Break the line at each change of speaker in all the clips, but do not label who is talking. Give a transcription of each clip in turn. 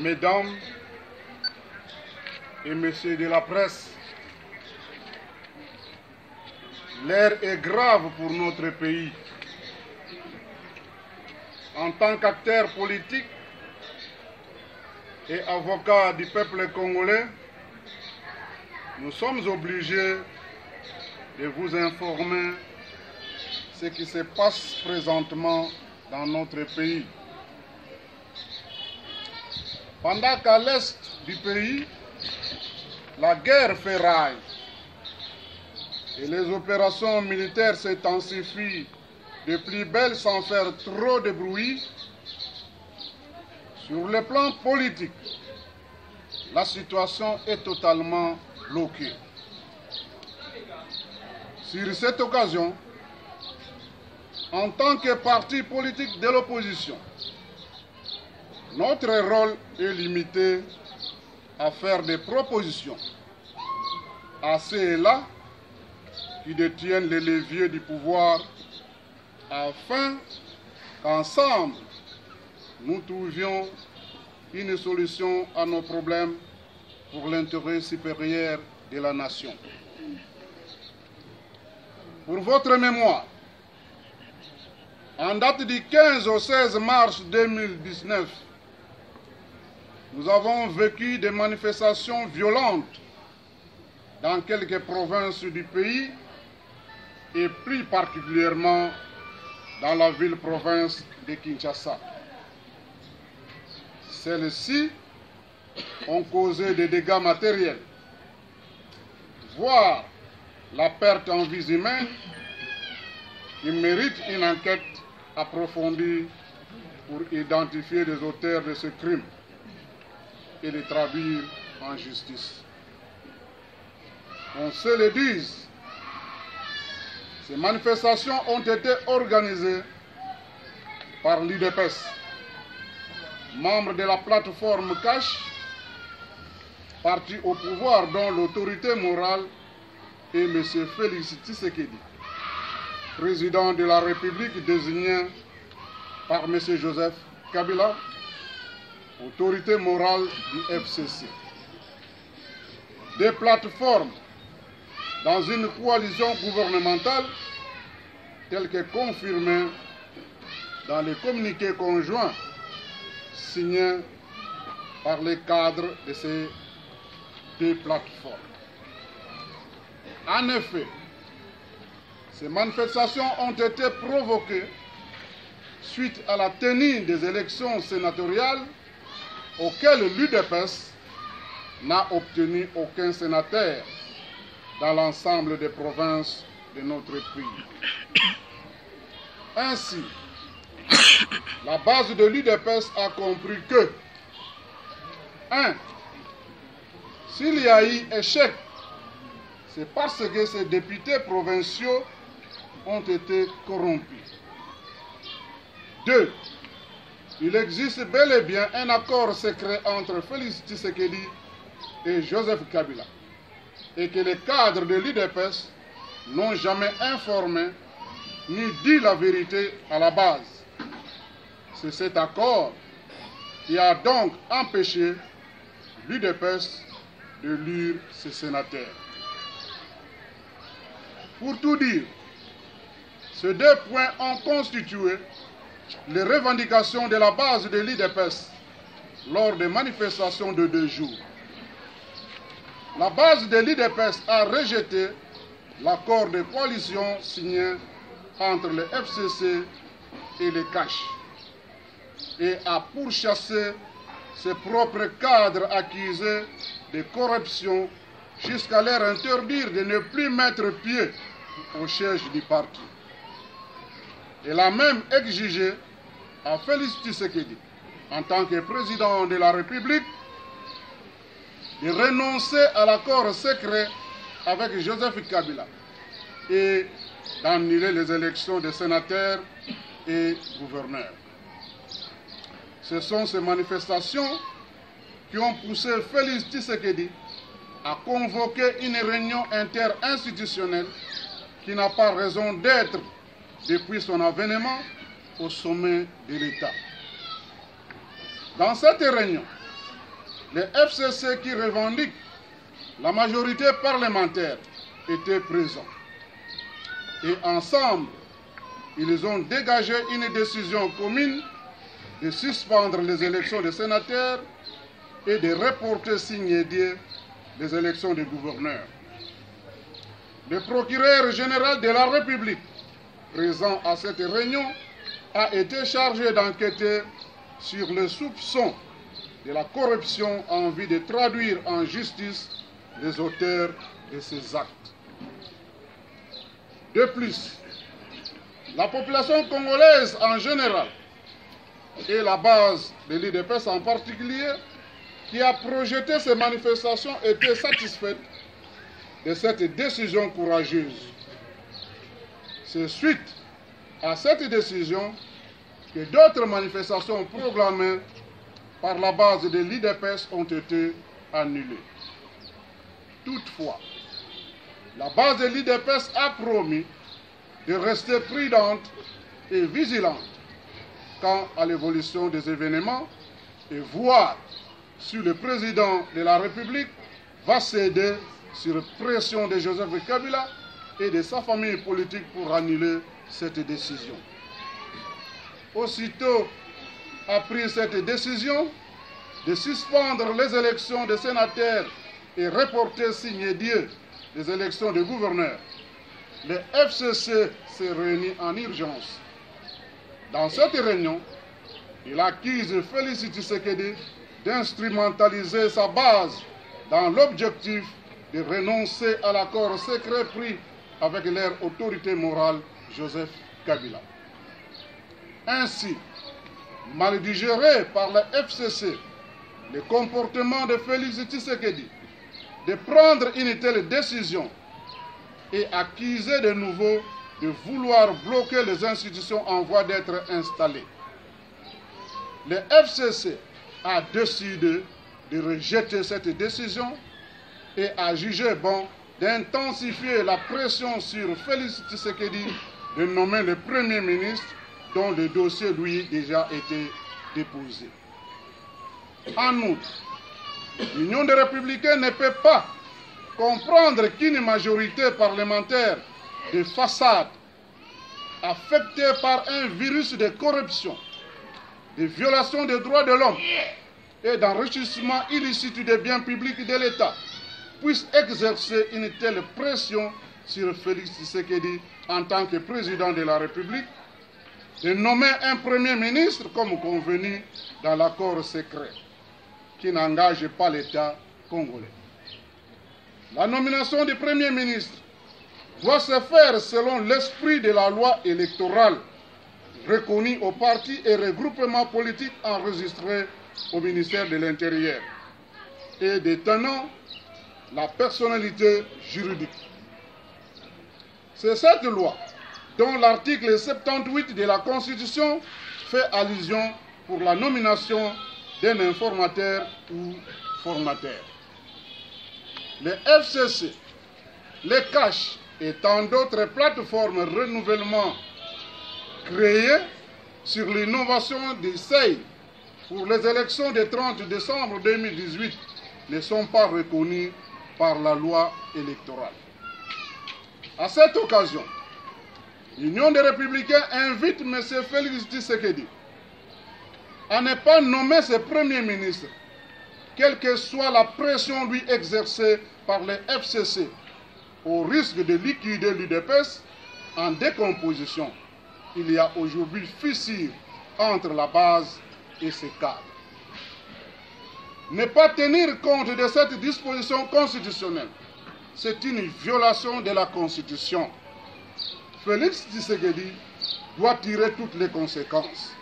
Mesdames et Messieurs de la presse, l'heure est grave pour notre pays. En tant qu'acteur politique et avocat du peuple congolais, nous sommes obligés de vous informer ce qui se passe présentement dans notre pays. Pendant qu'à l'est du pays, la guerre fait rage et les opérations militaires s'intensifient de plus belle sans faire trop de bruit, sur le plan politique, la situation est totalement bloquée. Sur cette occasion, en tant que parti politique de l'opposition, notre rôle est limité à faire des propositions à ceux et là qui détiennent les leviers du pouvoir afin qu'ensemble, nous trouvions une solution à nos problèmes pour l'intérêt supérieur de la nation. Pour votre mémoire, en date du 15 au 16 mars 2019, nous avons vécu des manifestations violentes dans quelques provinces du pays et plus particulièrement dans la ville-province de Kinshasa. Celles-ci ont causé des dégâts matériels, voire la perte en vies humaines, qui méritent une enquête approfondie pour identifier les auteurs de ce crime et les traduire en justice. On se le dise, ces manifestations ont été organisées par l'UDPS, membre de la plateforme Cash, parti au pouvoir dont l'autorité morale est M. Félix Tshisekedi, président de la République désigné par M. Joseph Kabila, autorité morale du FCC. Des plateformes dans une coalition gouvernementale telle que confirmée dans les communiqués conjoints signés par les cadres de ces deux plateformes. En effet, ces manifestations ont été provoquées suite à la tenue des élections sénatoriales auxquelles l'UDPS n'a obtenu aucun sénateur dans l'ensemble des provinces de notre pays. Ainsi, la base de l'UDPS a compris que 1. S'il y a eu échec, c'est parce que ces députés provinciaux ont été corrompus. 2. Il existe bel et bien un accord secret entre Félix Tshisekedi et Joseph Kabila et que les cadres de l'UDPS n'ont jamais informé ni dit la vérité à la base. C'est cet accord qui a donc empêché l'UDPS de lire ses sénateurs. Pour tout dire, ces deux points ont constitué les revendications de la base de l'UDPS lors des manifestations de 2 jours. La base de l'UDPS a rejeté l'accord de coalition signé entre le FCC et les Cash et a pourchassé ses propres cadres accusés de corruption jusqu'à leur interdire de ne plus mettre pied au siège du parti. Elle a même exigé à Félix Tshisekedi, en tant que président de la République, de renoncer à l'accord secret avec Joseph Kabila et d'annuler les élections des sénateurs et gouverneurs. Ce sont ces manifestations qui ont poussé Félix Tshisekedi à convoquer une réunion interinstitutionnelle qui n'a pas raison d'être depuis son avènement au sommet de l'État. Dans cette réunion, les FCC qui revendiquent la majorité parlementaire étaient présents. Et ensemble, ils ont dégagé une décision commune de suspendre les élections des sénateurs et de reporter signe die les élections des gouverneurs. Le procureur général de la République, présent à cette réunion, a été chargé d'enquêter sur les soupçons de la corruption en vue de traduire en justice les auteurs de ces actes. De plus, la population congolaise en général et la base de l'UDPS en particulier, qui a projeté ces manifestations, était satisfaite de cette décision courageuse. C'est suite à cette décision que d'autres manifestations proclamées par la base de l'UDPS ont été annulées. Toutefois, la base de l'UDPS a promis de rester prudente et vigilante quant à l'évolution des événements et voir si le président de la République va céder sur pression de Joseph Kabila et de sa famille politique pour annuler cette décision. Aussitôt a pris cette décision de suspendre les élections des sénateurs et reporter signe die les élections des gouverneurs. Le FCC s'est réuni en urgence. Dans cette réunion, il accuse Félix Tshisekedi d'instrumentaliser sa base dans l'objectif de renoncer à l'accord secret pris avec leur autorité morale, Joseph Kabila. Ainsi, mal digéré par le FCC, le comportement de Félix Tshisekedi de prendre une telle décision et accusé de nouveau de vouloir bloquer les institutions en voie d'être installées. Le FCC a décidé de rejeter cette décision et a jugé bon d'intensifier la pression sur Félix Tshisekedi de nommer le Premier ministre dont le dossier lui déjà été déposé. En outre, l'Union des Républicains ne peut pas comprendre qu'une majorité parlementaire de façade affectée par un virus de corruption, de violation des droits de l'homme et d'enrichissement illicite des biens publics de l'État puisse exercer une telle pression sur Félix Tshisekedi en tant que président de la République, de nommer un Premier ministre comme convenu dans l'accord secret, qui n'engage pas l'État congolais. La nomination du Premier ministre doit se faire selon l'esprit de la loi électorale reconnue aux partis et regroupements politiques enregistrés au ministère de l'Intérieur et détenant la personnalité juridique. C'est cette loi dont l'article 78 de la Constitution fait allusion pour la nomination d'un informateur ou formateur. Le FCC, le CACH et tant d'autres plateformes renouvellement créées sur l'innovation des seuils pour les élections du 30 décembre 2018 ne sont pas reconnues par la loi électorale. À cette occasion, l'Union des Républicains invite M. Félix Tshisekedi à ne pas nommer ce Premier ministre, quelle que soit la pression lui exercée par les FCC, au risque de liquider l'UDPS en décomposition. Il y a aujourd'hui fissure entre la base et ses cadres. Ne pas tenir compte de cette disposition constitutionnelle, c'est une violation de la Constitution. Félix Tshisekedi doit tirer toutes les conséquences.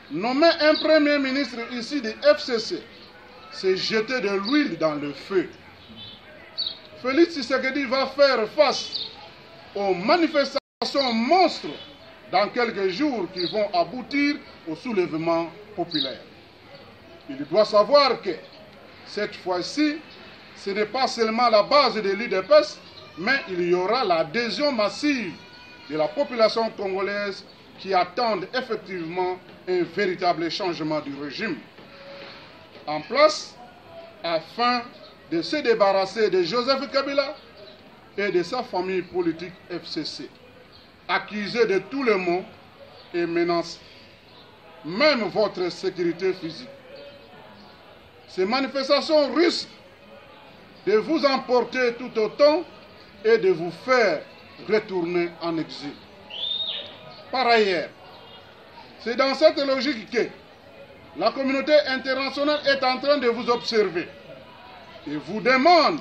Nommer un Premier ministre ici du FCC, c'est jeter de l'huile dans le feu. Félix Tshisekedi va faire face aux manifestations monstres dans quelques jours qui vont aboutir au soulèvement populaire. Il doit savoir que cette fois-ci, ce n'est pas seulement la base de l'UDPS, mais il y aura l'adhésion massive de la population congolaise qui attendent effectivement un véritable changement du régime. en place afin de se débarrasser de Joseph Kabila et de sa famille politique FCC, accusés de tout le maux et menacent même votre sécurité physique. Ces manifestations risquent de vous emporter tout autant et de vous faire retourner en exil. Par ailleurs, c'est dans cette logique que la communauté internationale est en train de vous observer et vous demande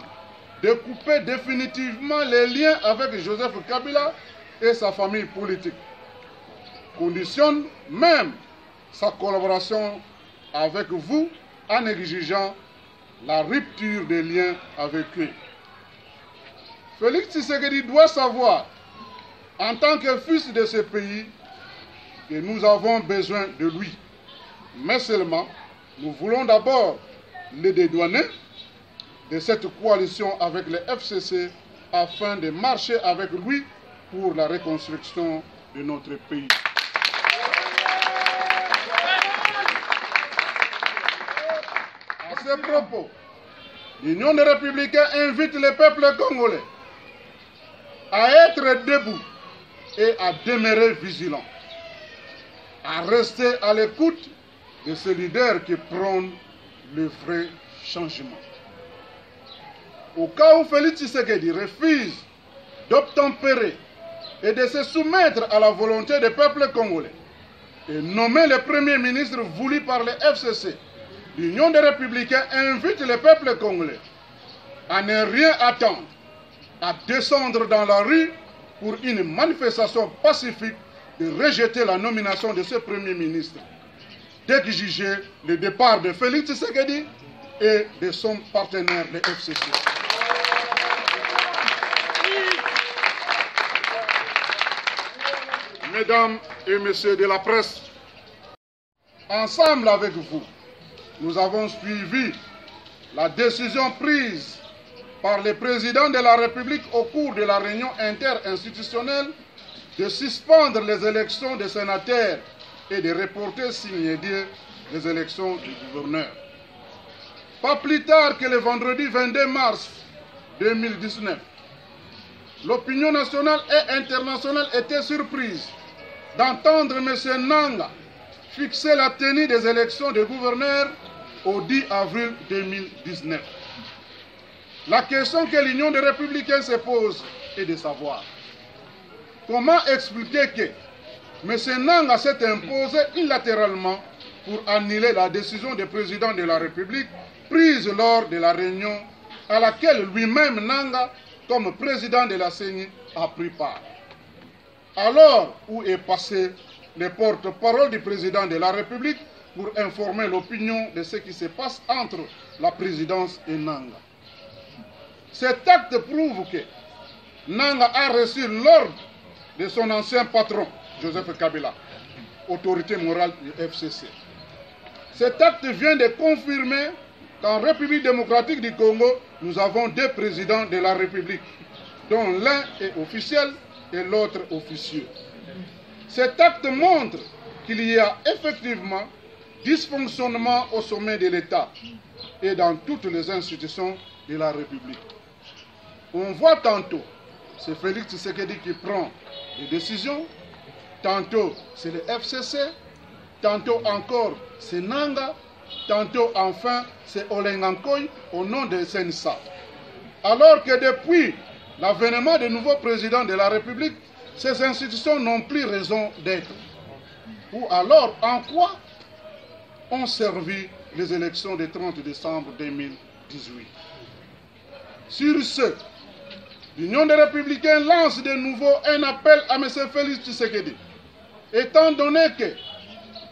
de couper définitivement les liens avec Joseph Kabila et sa famille politique. Conditionne même sa collaboration avec vous en exigeant la rupture des liens avec eux. Félix Tshisekedi doit savoir, en tant que fils de ce pays, que nous avons besoin de lui. Mais seulement, nous voulons d'abord le dédouaner de cette coalition avec le FCC afin de marcher avec lui pour la reconstruction de notre pays. À ce propos, l'Union des Républicains invite le peuple congolais à être debout et à demeurer vigilant, à rester à l'écoute de ces leaders qui prônent le vrai changement. Au cas où Félix Tshisekedi refuse d'obtempérer et de se soumettre à la volonté du peuple congolais et nommer le premier ministre voulu par le FCC, l'Union des Républicains invite le peuple congolais à ne rien attendre, à descendre dans la rue pour une manifestation pacifique de rejeter la nomination de ce premier ministre, d'exiger le départ de Félix Tshisekedi et de son partenaire, le FCC. Mesdames et messieurs de la presse, ensemble avec vous, nous avons suivi la décision prise par le président de la République au cours de la réunion interinstitutionnelle de suspendre les élections des sénateurs et de reporter signé-dieu les élections du gouverneur. Pas plus tard que le vendredi 22 mars 2019, l'opinion nationale et internationale était surprise d'entendre M. Nanga fixer la tenue des élections de gouverneur au 10 avril 2019. La question que l'Union des Républicains se pose est de savoir comment expliquer que M. Nanga s'est imposé unilatéralement pour annuler la décision du président de la République prise lors de la réunion à laquelle lui-même Nanga, comme président de la CENI, a pris part. Alors où est passé le porte-parole du président de la République pour informer l'opinion de ce qui se passe entre la présidence et Nanga. Cet acte prouve que Nanga a reçu l'ordre de son ancien patron, Joseph Kabila, autorité morale du FCC. Cet acte vient de confirmer qu'en République démocratique du Congo, nous avons deux présidents de la République, dont l'un est officiel et l'autre officieux. Cet acte montre qu'il y a effectivement dysfonctionnement au sommet de l'État et dans toutes les institutions de la République. On voit tantôt, c'est Félix Tshisekedi qui prend les décisions, tantôt c'est le FCC, tantôt encore c'est Nanga, tantôt enfin c'est Olengankoy au nom de Sensa. Alors que depuis l'avènement du nouveau président de la République, ces institutions n'ont plus raison d'être. Ou alors, en quoi ont servi les élections du 30 décembre 2018? Sur ce, l'Union des Républicains lance de nouveau un appel à M. Félix Tshisekedi, étant donné que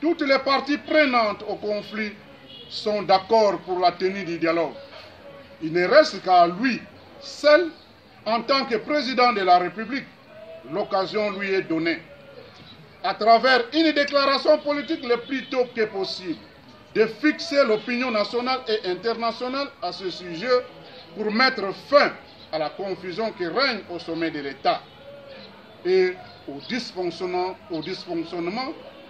toutes les parties prenantes au conflit sont d'accord pour la tenue du dialogue. Il ne reste qu'à lui, seul, en tant que président de la République, l'occasion lui est donnée, à travers une déclaration politique le plus tôt que possible, de fixer l'opinion nationale et internationale à ce sujet pour mettre fin à la confusion qui règne au sommet de l'État et au dysfonctionnement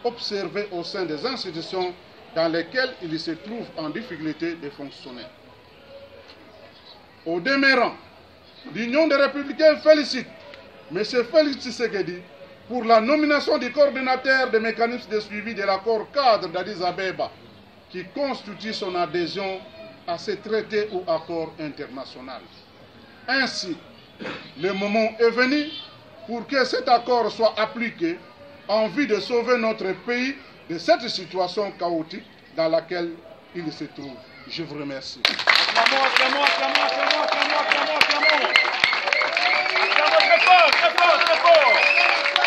observé au sein des institutions dans lesquels il se trouve en difficulté de fonctionner. Au demeurant, l'Union des Républicains félicite M. Félix Tshisekedi pour la nomination du coordinateur des mécanismes de suivi de l'accord cadre d'Addis Abeba, qui constitue son adhésion à ce traité ou accord international. Ainsi, le moment est venu pour que cet accord soit appliqué en vue de sauver notre pays de cette situation chaotique dans laquelle il se trouve. Je vous remercie.
Acclamons. Très fort.